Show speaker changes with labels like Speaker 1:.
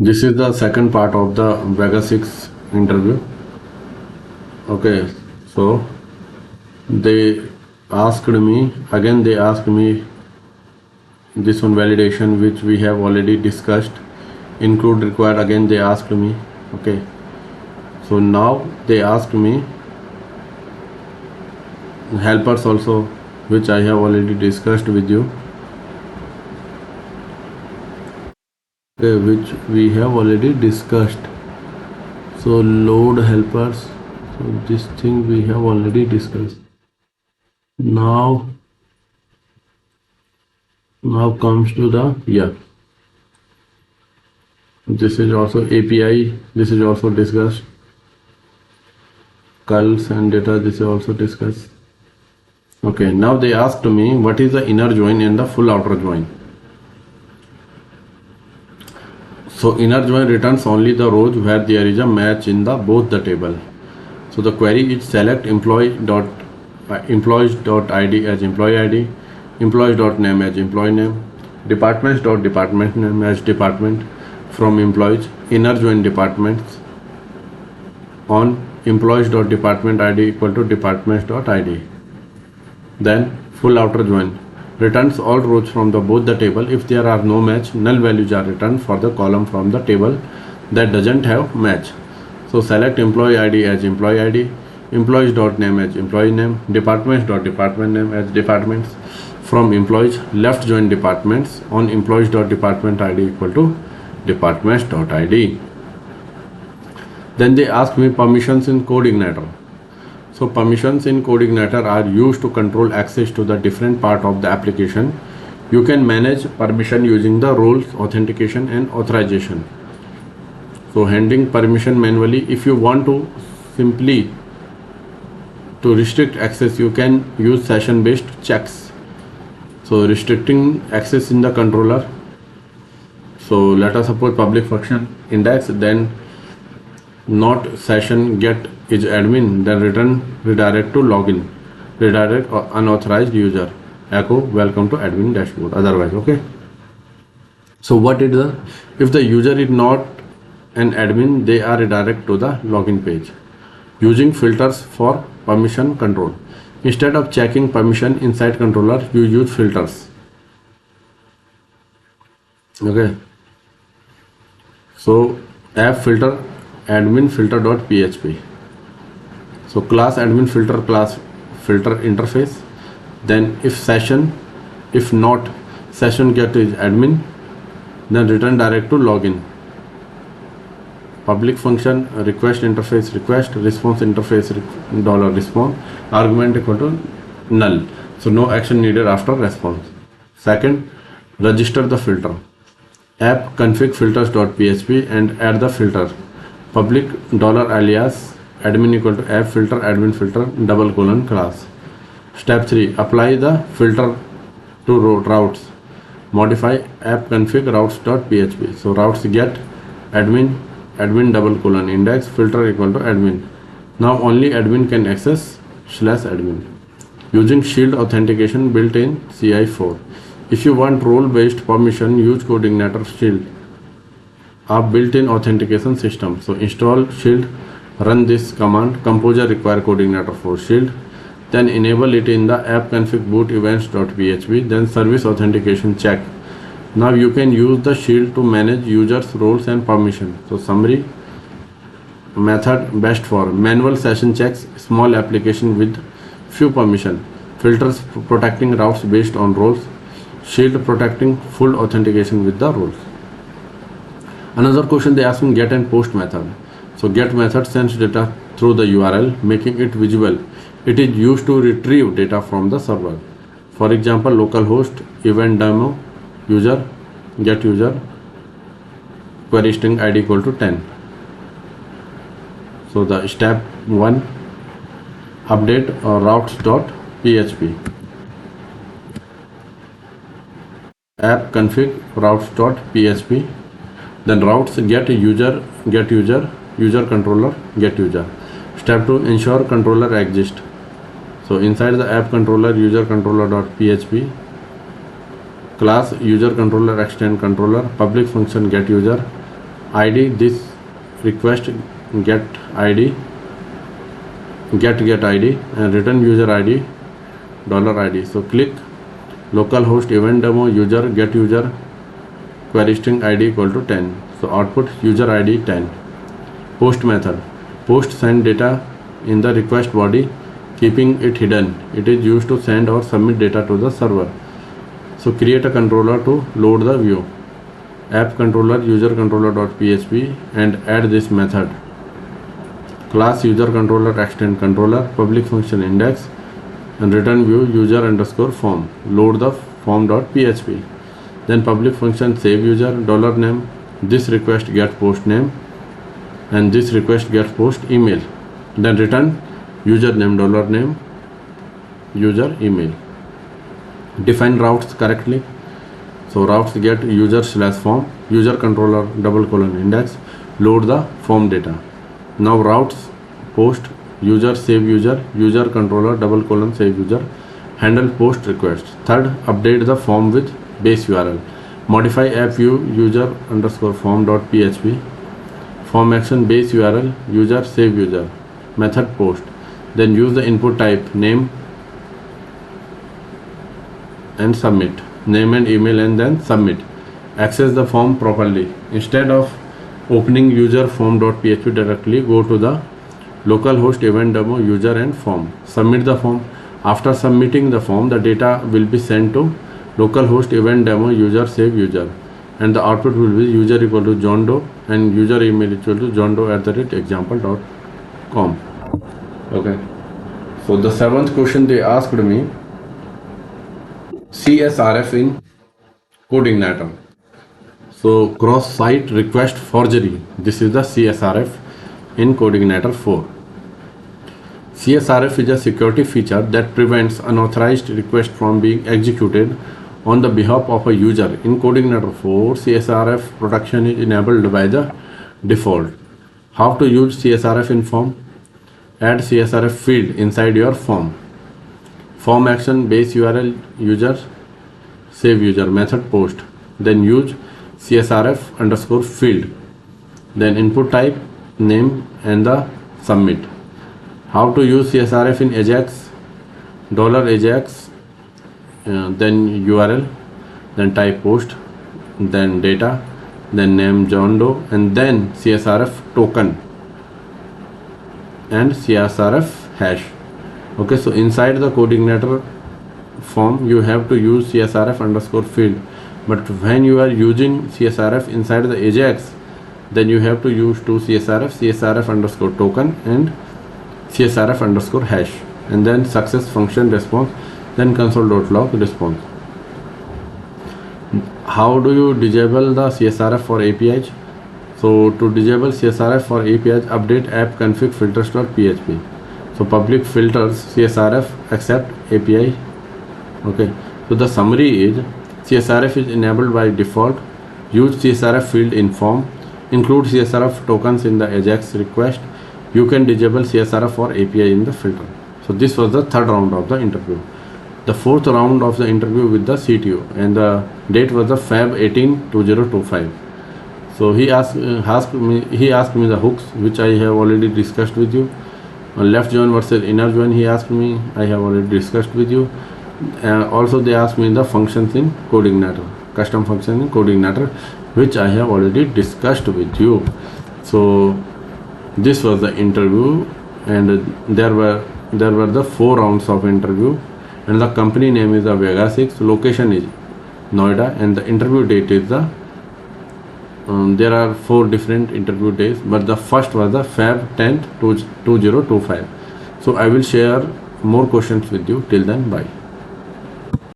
Speaker 1: This is the second part of the Vega6 interview. Okay, so they asked me this one validation which we have already discussed. Include required, again they asked me. Okay, so now they asked me helpers also, which I have already discussed with you. Okay, which we have already discussed. So load helpers, so this thing we have already discussed. Now comes to the this is also API, this is also discussed. Culls and data, this is also discussed. Okay, now they asked me what is the inner join and the full outer join. So inner join returns only the rows where there is a match in the both the table. So the query is select employees.id as employee ID, employees.name as employee name, departments.department name as department from employees, inner join departments on employees.department ID equal to departments.id. Then full outer join returns all rows from the both the table. If there are no match, null values are returned for the column from the table that doesn't have match. So select employee ID as employee ID, employees.name as employee name, departments.department name as departments from employees, left join departments on employees.department ID equal to departments.id. Then they ask me permissions in code igniter. So permissions in code igniter are used to control access to the different part of the application. You can manage permission using the roles, authentication and authorization. So handling permission manually, if you want to simply to restrict access, you can use session based checks. So restricting access in the controller. So let us suppose public function index, then not session get is admin, then return redirect to login, redirect unauthorized user, echo welcome to admin dashboard otherwise. Okay, so what is the, if the user is not an admin, they are redirect to the login page. Using filters for permission control, instead of checking permission inside controller, you use filters. Okay, so app filter admin filter.php. So class admin filter class filter interface. Then if session, if not session get is admin, then return direct to login. Public function request interface request, response interface $response, argument equal to null. So no action needed after response. Second, register the filter. App config filters.php and add the filter. Public $alias admin equal to app filter admin filter ; class. Step 3, apply the filter to routes. Modify app config routes.php. So routes get admin index filter equal to admin. Now only admin can access /admin. Using shield authentication built in CI4. If you want role based permission, use code igniter shield, a built-in authentication system. So install shield, run this command, composer require code igniter for shield, then enable it in the app config boot events.php, then service authentication check. Now you can use the shield to manage users roles and permission. So summary, method best for manual session checks, small application with few permission, filters protecting routes based on roles, shield protecting full authentication with the roles. Another question they ask me, get and post method. So get method sends data through the URL, making it visible. It is used to retrieve data from the server. For example, localhost event demo user get user query string ID equal to 10. So the step 1, update routes.php, app config routes.php, then routes get user controller get user. Step 2, ensure controller exists. So inside the app controller user controller.php, class user controller extend controller, public function get user, ID, this request get ID, get ID, and return user ID, $ID. So click localhost event demo user get user query string ID equal to 10. So output user ID 10. Post method. Post send data in the request body, keeping it hidden. It is used to send or submit data to the server. So create a controller to load the view. App controller user controller.php and add this method. Class user controller extend controller, public function index, and return view user underscore form. Load the form.php. Then public function save user $name. This request get post name, and this request get post email. Then return username $name user email. Define routes correctly. So routes get user / form, user controller ; index, load the form data. Now routes post user save user, user controller ; save user, handle post request. Third, update the form with base URL. Modify app view user underscore form.php. Form action base URL user save user. Method post. Then use the input type name and submit. Name and email and then submit. Access the form properly. Instead of opening user form.php directly, go to the localhost event demo user and form. Submit the form. After submitting the form, the data will be sent to localhost event demo user save user, and the output will be user equal to John Doe and user email equal to johndoe@example.com. Okay, so the seventh question they asked me, CSRF in CodeIgniter. So cross-site request forgery. This is the CSRF in CodeIgniter 4. CSRF is a security feature that prevents unauthorized requests from being executed on the behalf of a user. In CodeIgniter 4, CSRF protection is enabled by the default. How to use CSRF in form? Add CSRF field inside your form. Form action base URL user save user, method post. Then use CSRF underscore field. Then input type name and the submit. How to use CSRF in Ajax? $Ajax, then URL, then type post, then data, then name John Doe, and then CSRF token and CSRF hash. Okay, so inside the CodeIgniter form you have to use CSRF underscore field, but when you are using CSRF inside the Ajax, then you have to use two CSRF underscore token and CSRF underscore hash, and then success function response, then console.log response. How do you disable the CSRF for APIs? So to disable CSRF for APIs, update app config filters.php. So public filters CSRF except API. Okay, so the summary is CSRF is enabled by default. Use CSRF field in form. Include CSRF tokens in the Ajax request. You can disable CSRF for API in the filter. So this was the third round of the interview. The fourth round of the interview with the CTO, and the date was the Feb 18, 2025. So he asked me the hooks, which I have already discussed with you. Left join versus inner join, he asked me, I have already discussed with you. Also they asked me the functions in CodeIgniter, custom function in CodeIgniter, which I have already discussed with you. So this was the interview, and there were the 4 rounds of interview, and the company name is the Vega6, location is Noida, and the interview date is the there are 4 different interview days, but the first was the Feb 10th, 2025. So I will share more questions with you. Till then, bye.